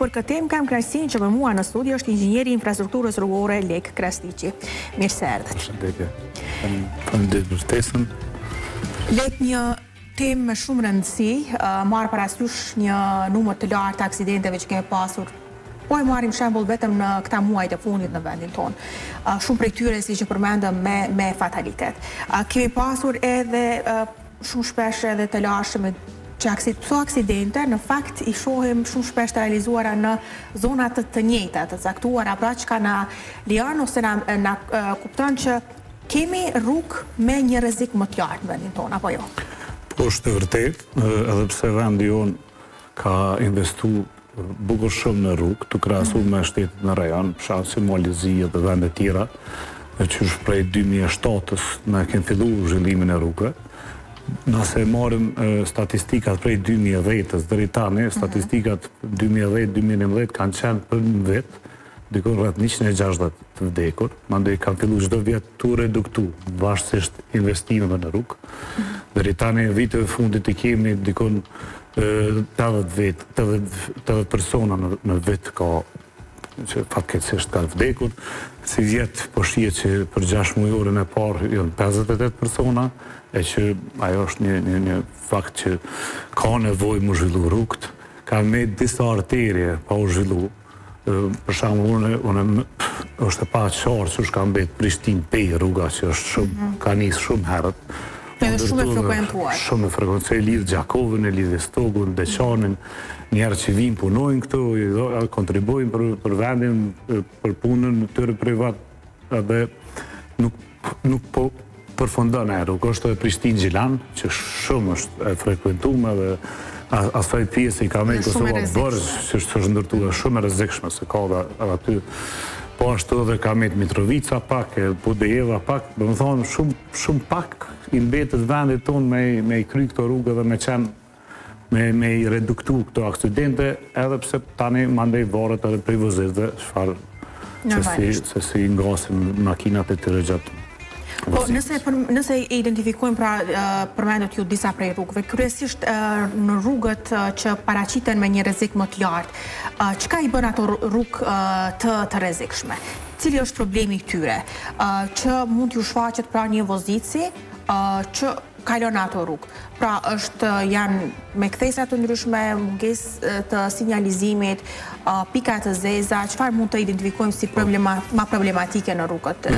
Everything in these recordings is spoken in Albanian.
për këtë temë kam kënaqësinë që me mua në studio është inxhinieri i infrastrukturës rrugore Lek Krasniqi. Mirë se erdhët. Përshëndetje. Faleminderit për ftesën. Lek, një temë me shumë rëndësi, marr parasysh një numër të lartë të aksidenteve që kemi pasur. Po e marrim shembull vetëm në këta muajt e fundit në vendin tonë. Shumë prej tyre si që përmendëm me fatalitet. Kemi pasur edhe shumë shpesh edhe të lashme që këto aksidente në fakt i shohim shumë shpesh të realizuara në zonat të njëjta, të caktuara, pra që ka na lian ose na kupton që kemi rrugë me një rrezik më të lartë në vendin tonë, apo jo? Po, është vërtet, edhe pse vendi jonë ka investu bukur shumë në rrugë, të krahasuar me shtetet në rajon, për shkak se Malezi dhe vende tjera, që është prej 2007-s ne kemi filluar zhvillimin e rrugëve. Nëse marrim statistikat prej 2010-s deri tani, statistikat 2010-2011 kanë qenë për një vit, diku rreth 160 të vdekur, mandej kanë filluar çdo vit të reduktu varsisht investimeve në rrugë. Deri tani viteve fundit I kemi diku 80 persona në vit ka që fatkeqësisht kanë vdekur. Si vjet po shihet që për 6 mujorën e parë janë 58 persona, e që ajo është një fakt që ka nevojë më zhvillu rrugët, ka me disa arterje pa u zhvillu. Për shembull, unë është e paqartë që ka mbet Prishtinë-Pej rruga që është shumë, ka nisë shumë herët. Edhe shumë e frekuentuar. Shumë e frekuentuar, e lidh Gjakovën, e lidh Stogun, Deçanin, njerë që vinë punojnë këtu, kontribuojnë për vendin, për punën tyre privat, edhe nuk po përfundon e rrugë. Është e Prishtinë-Gjilan, që shumë është e frekuentuar dhe asaj pjesë I ka me Kosova Bërgj, që është ndërtuar shumë e rrezikshme, se ka dhe aty. Po ashtu edhe ka me Mitrovica pak, Budejeva pak, do të thonë shumë pak I mbetet vendit tonë me I kry këto rrugë dhe me qenë me I reduktu këto aksidente, edhe pse tani mandej varet edhe prej vozitëve, çfarë se si ngasin makinat e tyre gjatë. Po, nëse identifikojmë pra përmendet ju disa prej rrugëve, kryesisht në rrugët që paraqiten me një rrezik më të lartë, çka I bën ato rrugë të rrezikshme? Cili është problemi I tyre? Që mund t'ju shfaqet pra një vozitësi që kalon ato rrugë. Pra janë me kthesa të ndryshme, mungesë të sinjalizimit, pika të zeza, çfarë mund të identifikojmë si ma problematike në rrugët?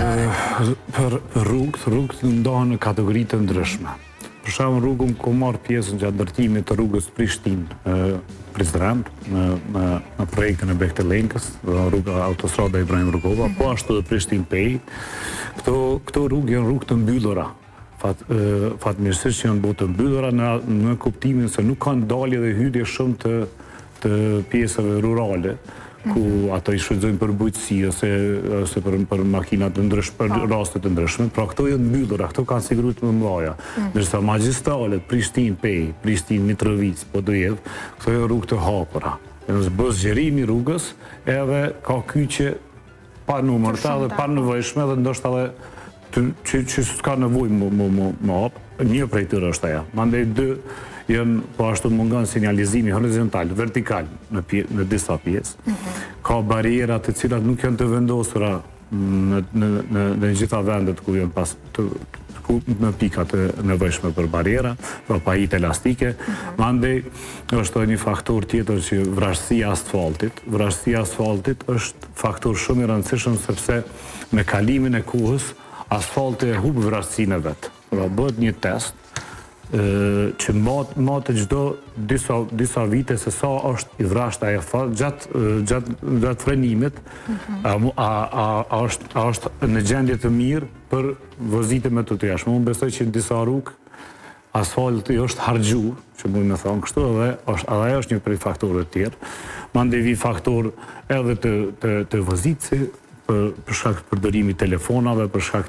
Për rrugët ndahen në kategori të ndryshme. Për shembull, rrugën ku marr pjesën gjatë ndërtimit të rrugës Prishtinë-Prizren në projektin e Behtelenkës, rruga autostrada Ibrahim Rugova, po ashtu edhe Prishtinë-Pej. Këto rrugë janë rrugë të mbyllura. Fatmirësisht që janë botë mbyllura në kuptimin se nuk kanë dalje dhe hyrje shumë të pjesëve rurale, ku ato I shfrytëzojnë për bujqësi ose për makinat të ndryshme, për raste të ndryshme. Pra këto janë mbyllura, këto kanë siguritet më mëdha. Ndërsa magjistralet Prishtinë-Pej, Prishtinë-Mitrovic, Podojev, këto janë rrugë të hapura. Bëhet zgjerimi I rrugës, edhe ka kyçe pa numërta dhe pa nevojshme dhe ndoshta edhe që s'ka nevojë më hap, një prej tyre është ajo. Mandej dy janë po ashtu mungon sinjalizimi horizontal, vertikal në disa pjesë. Ka bariera të cilat nuk janë të vendosura në gjitha vendet ku janë në pikat e nevojshme për bariera, pra pajit elastike. Mandej është një faktor tjetër që vrasësia asfaltit. Vrasësia asfaltit është faktor shumë I rëndësishëm sepse me kalimin e kohës asfalti e hub vrasësinë e vet. Pra bëhet një test që matë çdo disa vite se sa është I vrasht ai asfalt gjatë frenimit, a është në gjendje të mirë për vozitje me të tjashme. Unë besoj që në disa rrugë asfalti është harxhu, që mund me thonë kështu, edhe ajo është një prej faktorëve të tjerë. Mandej vi faktor edhe të vozitësi, për shkak të përdorimit telefonave, për shkak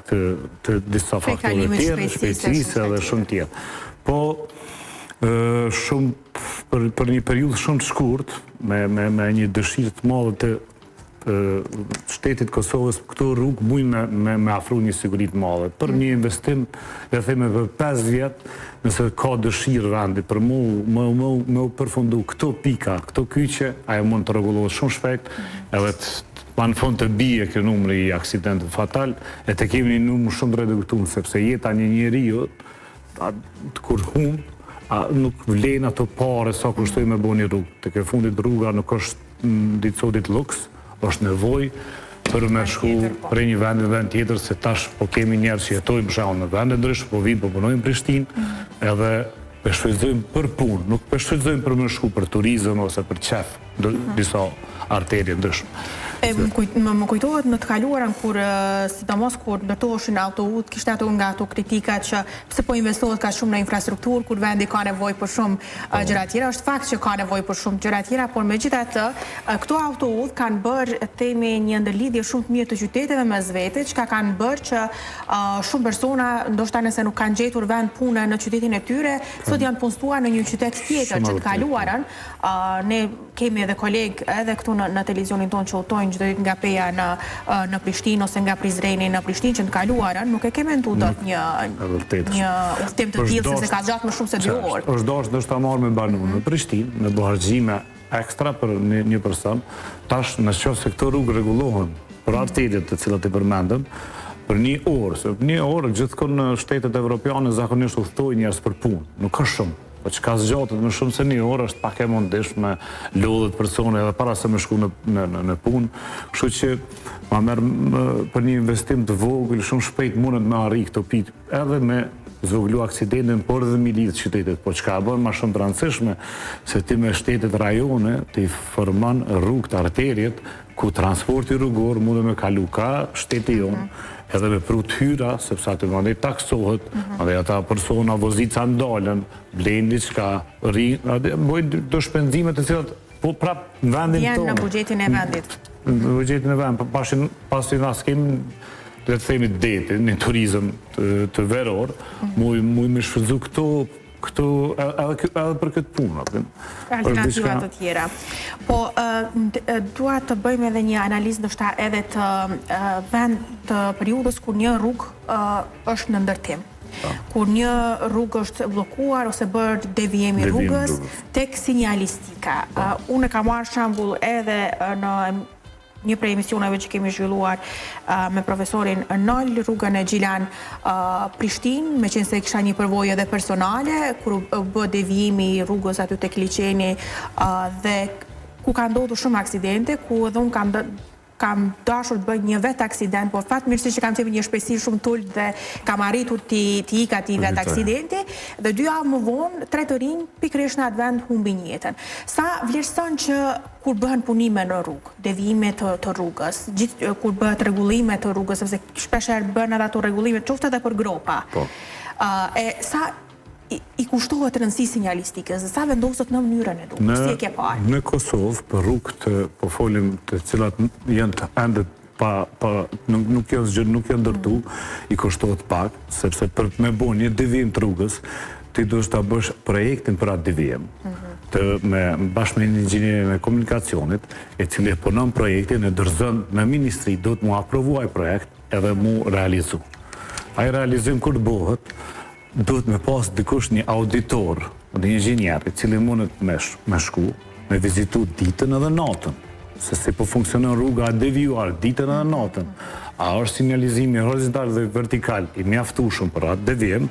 të disa faktorëve të tjerë, shpejtësisë edhe shumë tjerë. Po, për një periudhë shumë të shkurt, me një dëshirë të madhe të shtetit Kosovës këto rrugë mujnë me afru një sigurit madhe. Për një investim, dhe theme për 5 vjetë, nëse ka dëshirë vendi për me u përfundu këto pika, këto kyqe, ajo mund të rregullohet shumë shpejt, edhe ma në fund të bije kjo numri i aksidentet fatal, e të kemi një numër shumë reduktuar, sepse jeta një njeriu kur humbë, nuk vlen ato pare sa kushtoj me bo një rrugë. Të ke fundit rruga nuk është ditësotit luks, është nevoj për me shku prej një vend tjetër, se tash po kemi njerë që jetojmë shau në vende ndryshë, po vinë, po punojmë Prishtinë, edhe peshfrytëzojmë për punë, nuk peshfrytëzojmë për me shku për turizëm ose për qef, disa arterje ndryshme. Më kujtohet në të kaluarën kur, sidomos kur ndërtoheshin autout, kishte ato nga ato kritikat që pse po investohet ka shumë në infrastrukturë, kur vendi ka nevojë për shumë gjëra tjera, është fakt që ka nevojë për shumë gjëra tjera, por megjithatë, këto autout kanë bërë themi një ndërlidhje shumë të mirë të qyteteve mes vete, që kanë bërë që shumë persona, ndoshta nëse nuk kanë gjetur vend pune në qytetin e tyre, sot janë punësuar në një qytet tjetër që të kaluarën. Ne kemi edhe kolegë edhe këtu në televizionin tonë që udhtojnë çdo ditë nga Peja në Prishtinë ose nga Prizreni në Prishtinë që të kaluarën, nuk e ke menduar dot një udhtim të tillë se ka gjatë më shumë se 2 orë. Është dashur ndoshta marrë me banuar në Prishtinë, me harxime ekstra për një person. Tash nëse këto rrugë rregullohen për arterjet të cilat i përmendëm, për 1 orë, se 1 orë gjithkohë në shtetet evropiane zakonisht udhtojnë njerëz për punë, nuk ka shumë. Po që ka zgjatet më shumë se 1 orë është pak e mundishme me lodhet persone edhe para se me shku në punë. Kështu që ma merë për një investim të vogël, shumë shpejt mundet me arri këto pikë, edhe me zvoglu aksidentin, por edhe me lidhë qytetet. Po që ka bërë ma shumë të rëndësishme, se ti me shtetet rajone të i forman rrugë të arterjet, ku transporti rrugor mundet me kalu ka shteti jonë, edhe me prut hyra, sepse aty mandej taksohet, edhe ata persona vozica ndalen, blenë diçka, bojnë të shpenzimet të cilat po prap në vendin tonë. Janë në buxhetin e vendit. Në buxhetin e vendit, pasi na s'kemi le të themi deti, një turizëm të veror, muj me shfrytzu këto edhe për këtë punë. Alternativat të tjera. Po, dua të bëjmë edhe një analizë ndoshta edhe të vend të periudhës kur një rrugë është në ndërtim. Kur një rrugë është bllokuar ose bërë devijimi rrugës tek sinjalistika. Unë kam marrë shembull edhe në një prej emisioneve që kemi zhvilluar me profesorin Nol, rrugën e Gjilan Prishtinë, me qenë se kisha një përvojë edhe personale, kur bë devijimi rrugës aty tek liçeni dhe ku ka ndodhur shumë aksidente, ku edhe unë kam dashur të bëj një vetë aksident, por fatmirësisht që kam qenë një shpejtësi shumë tull dhe kam arritur të ika ti vetë aksidenti, dhe 2 javë më vonë, 3 të rinj pikërisht në atë vend humbin jetën. Sa vlerëson që kur bëhen punime në rrugë, devijime të rrugës, kur bëhet rregullime të rrugës, sepse shpeshherë bën edhe ato rregullime, qoftë edhe për gropa. Sa i kushtohet rëndësi sinjalistikës, dhe sa vendoset në mënyrën e rrugës, si e ke parë? Në Kosovë, për rrugët, po folim të cilat janë të endet nuk janë ndërtu, i kushtohet pak, sepse për me bo një devijim të rrugës, ti duhet ta bësh projektin për atë devijim. Bashkë me inxhinierin e komunikacionit, e cili e punon projektin, e dorëzon në ministri, do të mu aprovuaj projekt edhe mu realizu. Ai realizim kur bëhet, duhet me pas dikush një auditor, një inxhinier, i cili mundet me shku, me vizitu ditën edhe natën, se si po funksionon rruga devijuar ditën edhe natën, a është sinjalizimi horizontal dhe vertikal i mjaftueshëm për atë devijim,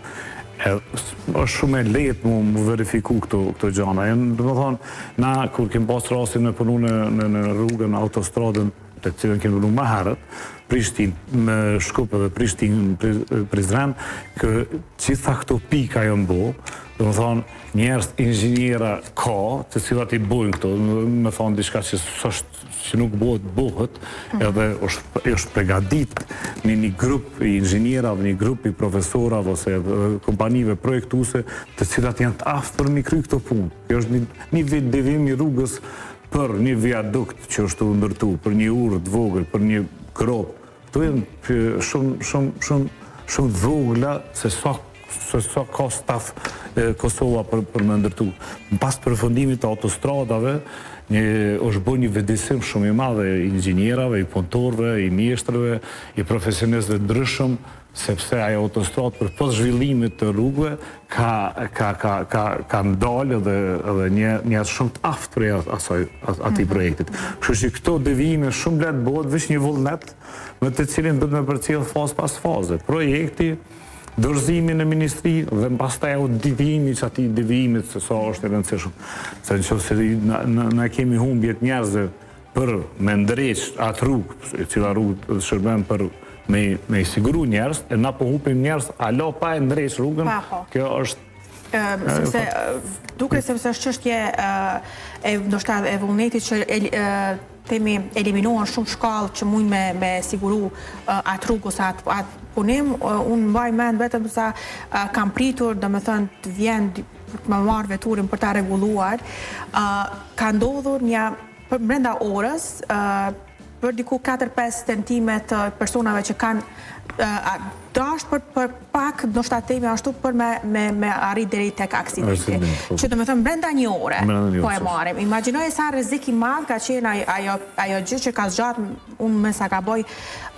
është shumë e lehtë mu verifiku këto gjëra. Do të thonë, na kur kemi pas rastin me punu në rrugën autostradën të cilën kemi punu më herët, Prishtinë me Shkup edhe Prishtinë Prizren, gjitha këto pika janë bo, do të thonë, njerëz inxhiniera ka, të cilat i bojnë këto, me thonë diçka që nuk bëhet, edhe është pregadit një grup i inxhinierave, një grup i profesorave ose kompanive projektuese, të cilat janë të aftë për mi kry këto punë. Kjo është një devijim i rrugës për një viadukt që është të ndërtu, për një urë të vogël, për një grop. Këto janë shumë vogla se sa ka staf Kosova për me ndërtu. Në pas përfundimit të autostradave, është bërë një vëdisim shumë i madhe i inxhinierave, i punëtorëve, i mjeshtrëve, i profesionistëve ndryshëm, sepse ajo autostradë për pas zhvillimit të rrugëve ka ndalë edhe një shumë të aftë për atij projektit. Kështu që këto devijime shumë lehtë bëhet veç një vullnet me të cilin duhet me përcjell fazë pas faze. Projekti, dorëzimi në ministri dhe pastaj auditimi që atij devijimit se sa është i rëndësishëm. Se nëse na kemi humbjet njerëzve për me ndreq atë rrugë, e cila rrugë shërben për me i siguru njerëz, e na po hupim njerëz alo pa e ndreq rrugën. Kjo është sepse duket sepse është çështje ndoshta e vullnetit që themi eliminohen shumë shkallë që mund me siguru atë rrugë ose atë punim. Unë mbaj mend vetëm sa kam pritur, domethënë të vjen të më marrë veturin për ta rregulluar. Ka ndodhur një brenda orës për diku 4-5 cm të personave që kanë dashur për pak, ndoshta themi ashtu, për me arrit deri tek aksidenti. Që domethënë brenda një ore po e marrim. Imagjinoj sa rrezik i madh ka qenë ajo gjë që ka zgjatur, unë me sa gaboj,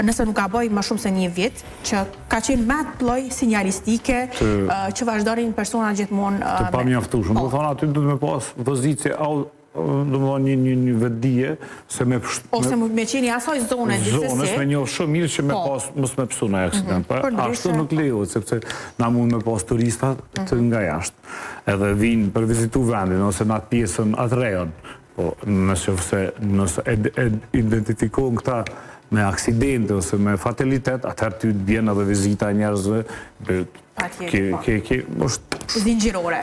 nëse nuk gaboj më shumë se një vit, që ka qenë me atë lloj sinjalistike që vazhdonin persona gjithmonë të pamjaftueshëm. Do thonë aty duhet me pas pozicie një vetdije se ose me qeni asoj zone zonës me një shumë mirë që me pas mos me pësu në aksident. Ashtu nuk lejohet, sepse na mund me pas turistat të nga jashtë. Edhe vinë për vizitu vendin ose në atë pjesën atë rejon. Po nëse identifikohen këta me aksidente ose me fatalitet, atëherë ty të bjen edhe vizita njerëzve zinxhirore,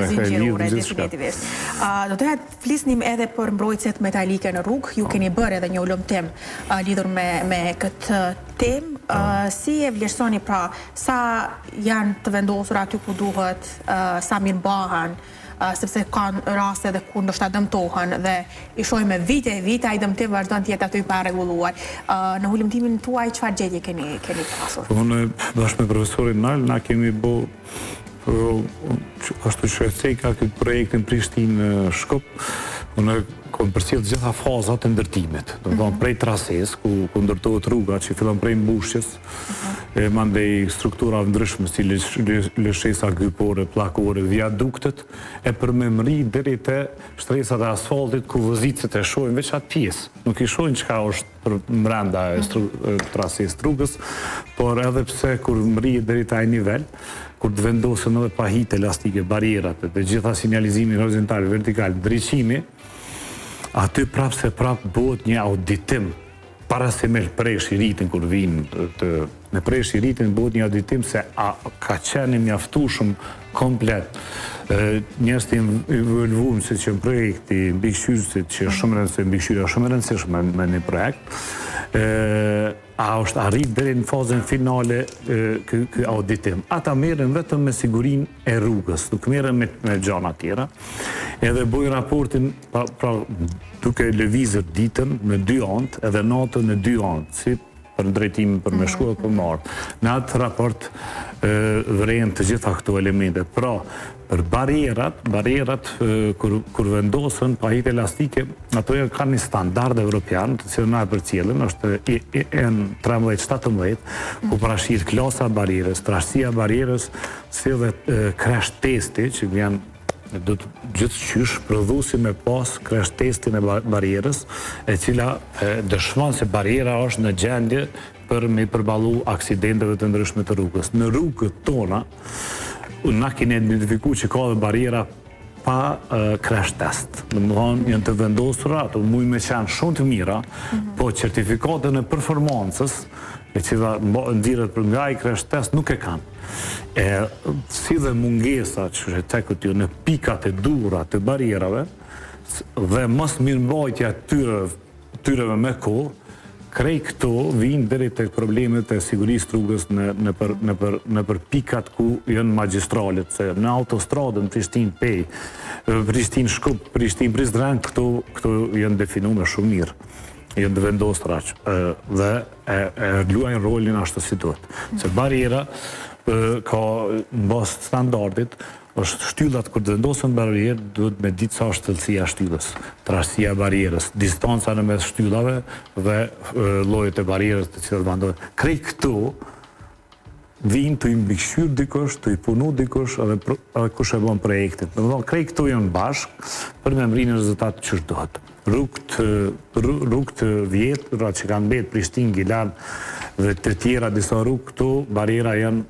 definitivisht. Do të flisnim edhe për mbrojtësit metalike në rrugë. Ju keni bërë edhe një ulëmtim lidhur me këtë temë. Si e vlerësoni pra sa janë të vendosur aty ku duhet, sa mirë mbahen, sepse kanë raste edhe kur ndoshta dëmtohen dhe i shohim me vite ai dëmtim vazhdon të jetë aty pa rregulluar. Në ulëmtimin tuaj çfarë gjetje keni pasur? Unë bashkë me profesorin Nal na kemi bë ashtu që e ka këtë projektin Prishtinë-Shkup, unë kom përcjell të gjitha fazat e ndërtimit. Do të thonë prej trases ku ndërtohet rruga që fillon prej mbushjes, mandej struktura ndryshme si lëshesa gypore, pllakore, viaduktet, e përmemëri deri te shtresat e asfaltit ku vozicët e shohin veç atë pjesë. Nuk i shohin çka është për brenda trases rrugës, por edhe pse kur mrihet deri te ai nivel, kur të vendosen edhe pahit elastike, barierat dhe gjitha sinjalizimi horizontal, vertikal, ndriçimi, aty prap bëhet një auditim para se me presh i rritin kur vinë me presh i rritin bëhet një auditim se a ka qenë mjaftueshëm komplet njerëz të involvuar si që në projekti mbikëqyrësit që shumë mbikëqyrja shumë e rëndësishme me një projekt, a është arrit deri në fazën finale ky auditim. Ata merren vetëm me sigurinë e rrugës, nuk merren me gjëra tjera. Edhe bëjnë raportin pra duke lëvizur ditën në 2 anë edhe natën në 2 anë, si për drejtimin për me shku dhe për marrë. Në atë raport vren të gjitha këto elemente. Pra, për barierat kur vendosen pahit elastike, ato kanë një standard evropian, të cilën na e përcjellën, është EN 13-17, ku parashit klasa barierës, trashësia barierës, si dhe crash testi, që vjen do të gjithçysh prodhuesi me pas crash testin e barierës, e cila dëshmon se bariera është në gjendje për me përballu aksidenteve të ndryshme të rrugës. Në rrugët tona, na keni identifikuar që ka dhe bariera pa crash test. Domethënë janë të vendosura, ato mund me qenë shumë të mira, po certifikatën e performancës, e cila nxirret për nga i crash test nuk e kanë. Si dhe mungesa që tek këtu në pikat e duhura të barierave dhe mos mirëmbajtja tyreve me kohë, krej këto vinë deri tek problemet e sigurisë rrugës në për pikat ku janë magjistralet, se në autostradën Prishtinë-Pej, Prishtinë-Shkup, Prishtinë-Prizren, këto janë definuar shumë mirë. Janë të vendosura dhe luajnë rolin ashtu si duhet. Se bariera ka në bazë standardit është shtyllat kur të vendosen barierë, duhet me ditë sa është thellësia e shtyllës, trashësia e barierës, distanca në mes shtyllave dhe llojet e barierës të cilat vendosen. Krejt këtu vinë të i mbikëqyr dikush, të i punu dikush, edhe kush e bën projektin. Domethënë krejt këtu janë bashkë për me mrinë rezultat që duhet. Rrugët vjetra që kanë mbetë Prishtinë, Gilan dhe të tjera disa rrugë këtu, bariera janë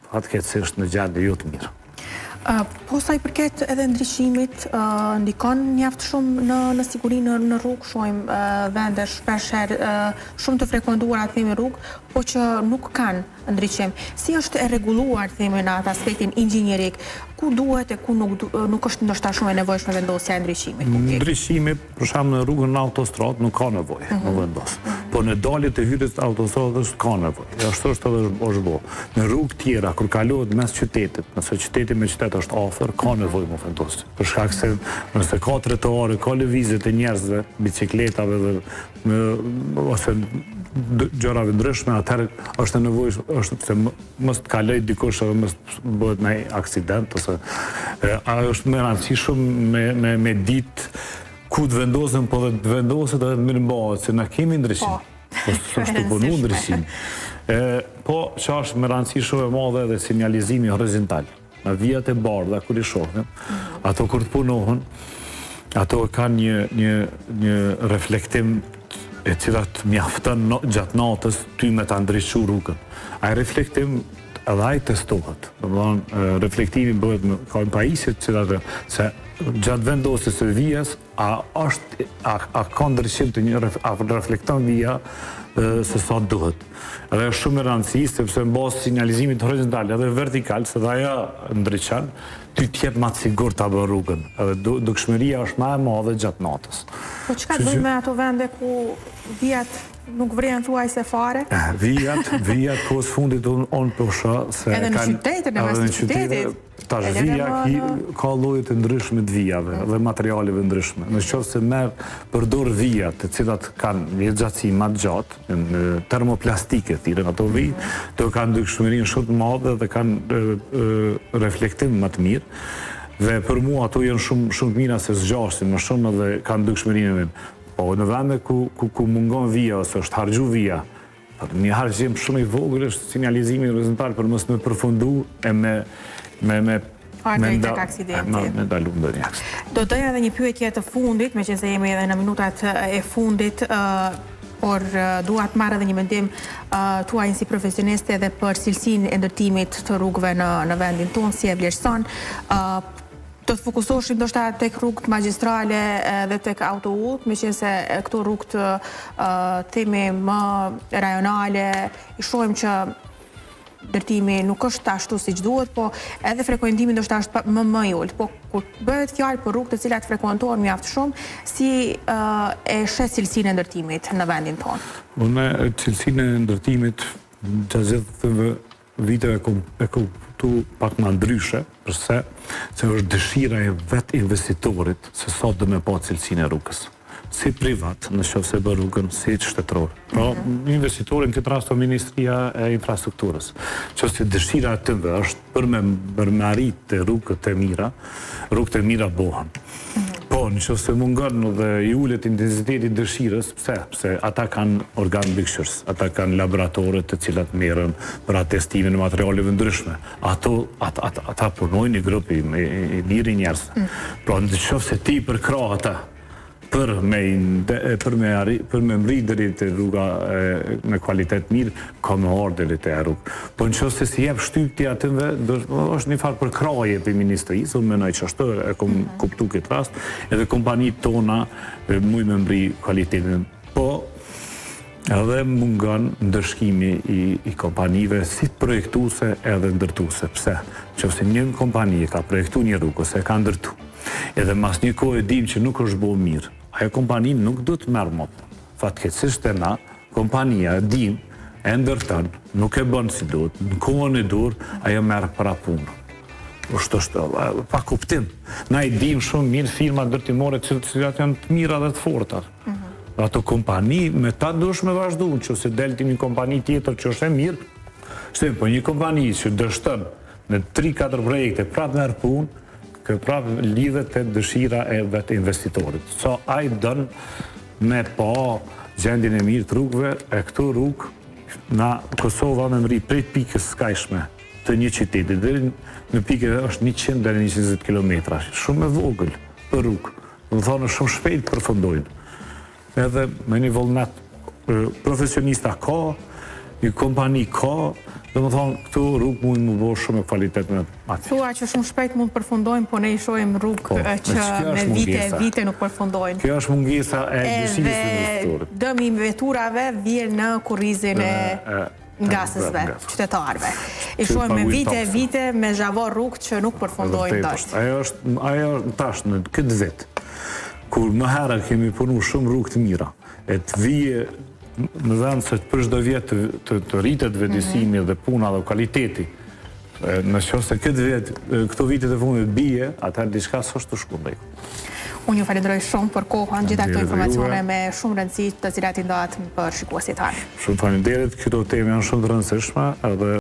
fatkeqësisht në gjendje jo të mirë. Po sa i përket edhe ndryshimit, ndikon mjaft shumë në sigurinë në rrugë, shohim vende shpesh herë shumë të frekuentuara themi rrugë, po që nuk kanë ndryshim. Si është e rregulluar themi në atë aspektin inxhinierik, ku duhet e ku nuk është ndoshta shumë e nevojshme vendosja e ndryshimit? Ndryshimi, për shembull në rrugën në autostradë nuk ka nevojë në vendos. Po në daljet e hyrjes të autostradës ka nevojë. Ashtu është edhe është bo. Në rrugë tjera kur kalohet mes qytetit, nëse qyteti me qytet është afër, ka nevojë më vendos. Për shkak se nëse ka trotuare, ka lëvizje të njerëzve, bicikletave dhe ose gjërave ndryshme, atëherë është nevojë se mos të kaloj dikush edhe mos bëhet ndaj aksident ose është më rëndësishme me ditë ku të vendosen, po dhe të vendoset edhe të mirëmbahet, se na kemi ndryshim. Po është të punu ndryshim. Po që është më rëndësi shumë e madhe edhe sinjalizimi horizontal. Në vijat e bardha, kur i shohim, ato kur të punohen, ato kanë një reflektim e cilat mjafton gjatë natës ty me ta ndryshu rrugën. Ai reflektim edhe ai testohet. Domthonë reflektimi bëhet ka pajisje të cilat se gjatë vendosjes së vijës a ka ndryshim të a reflekton vija se sa duhet. Edhe është shumë e rëndësishme sepse mbas sinjalizimit horizontal edhe vertikal, se dhe ajo ndriçon, ty t'jep më të sigurt ta bën rrugën. Edhe dukshmëria është më e madhe gjatë natës. Po çka të bëjmë me ato vende ku vijat nuk vren thuajse fare? Vijat kohës fundit on po shoh se edhe në qytetin e mes qytetit. Tash vija ka lloje të ndryshme të vijave dhe materialeve ndryshme. Nëse merr përdor vija të cilat kanë një gjatësi më të gjatë, termoplastike thirrën ato vijë, to kanë dukshmërinë shumë të madhe dhe kanë reflektim më të mirë. Dhe për mua ato janë shumë të mira se zgjasin më shumë dhe kanë dukshmërinë më. Po në vende ku mungon vija ose është harxhu vija, një harxhim shumë i vogël është sinjalizimi horizontal për mos më përfundu e me ndalu ndonjë aksident. Do doja edhe një pyetje të fundit, meqense jemi edhe në minutat e fundit, por dua të marr edhe një mendim tuaj si profesioniste edhe për cilësinë e ndërtimit të rrugëve në vendin tonë, si e vlerëson. Do të fokusoheshim ndoshta tek rrugët magjistrale dhe tek autoudhët, meqense këto rrugët themi më rajonale i shohim që ndërtimi nuk është ashtu siç duhet, po edhe frekuentimi ndoshta është më i ulët. Po kur bëhet fjalë për rrugë të cilat frekuentohen mjaft shumë, si e shes cilësinë e ndërtimit në vendin tonë? Unë cilësinë e ndërtimit gjatë viteve e kuptu pak më ndryshe, përse se është dëshira e vetë investitorit se sa do me pa cilësinë e rrugës. Si privat, në qoftë se bën rrugën, si shtetëror. Pra, investitori në këtë rast Ministria e Infrastrukturës. Qoftë se dëshira e tyre është për me arritë rrugët e mira bëhen. Po, në qoftë se mungon dhe i ulet intensiteti dëshirës, pse ata kanë organ mbikëqyrës, ata kanë laboratore të cilat merren për atestimin e materialeve ndryshme. Ata punojnë një grup i mirë njerëz. Pra, në qoftë se ti përkrah ata për me mri deri te rruga me kvalitet mirë, ka me ardhur deri te rrugë. Po nëse si jep shtypti atyve, është një farë përkraje për ministrisë, unë mendoj që ashtu e kam kuptuar këtë rast, edhe kompanitë tona mund me mri kvalitetin. Po edhe mungon ndërshkimi i kompanive si projektuese edhe ndërtuese. Pse? Nëse një kompani ka projektuar një rrugë ose ka ndërtu, edhe mas një kohë e dim që nuk është bërë mirë, ajo kompani nuk do të merr më. Fatkeqësisht e na, kompania e dim, e ndërton, nuk e bën si duhet, në kohën e dur, ajo merr para punë. është pa kuptim. Na i dim shumë mirë firma ndërtimore që janë të mira dhe të forta. Ato kompani me ta dush me vazhdu, që se delti një kompani tjetër që është e mirë, po një kompani që dështën në 3-4 projekte prapë merr punë, kë prapë lidhet te dëshira e vetë investitorit. So ai don me pa gjendjen e mirë të rrugëve, e këto rrugë na Kosova me mri prej pikës skajshme të një qyteti deri në pikë është 100 deri 120 kilometra, shumë e vogël për rrugë. Do të thonë shumë shpejt përfundojnë. Edhe me një vullnet profesionista ka, një kompani ka, do të thonë këtu rrugë mund më bëjë shumë kvalitet me atë. Thua që shumë shpejt mund përfundojnë, po ne i shohim rrugë që me vite nuk përfundojnë. Kjo është mungesa e dëshirës së investitorit. Dëmi i veturave vjen në kurrizin e ngasësve, qytetarëve. I shohim me vite me zhavor rrugë që nuk përfundojnë tash. Ajo tash në këtë vit, kur më herë kemi punu shumë rrugë të mira, e të vije në vend se për çdo vit të rritet vetësimi dhe puna dhe kvaliteti. Në qoftë se këtë vit, këto vitet e fundit bie, atëherë diçka s'është të shkundej. Unë ju falenderoj shumë për kohën, gjitha këto informacione me shumë rëndësi të cilat i ndahet për shikuesit tanë. Shumë faleminderit, këto temë janë shumë të rëndësishme edhe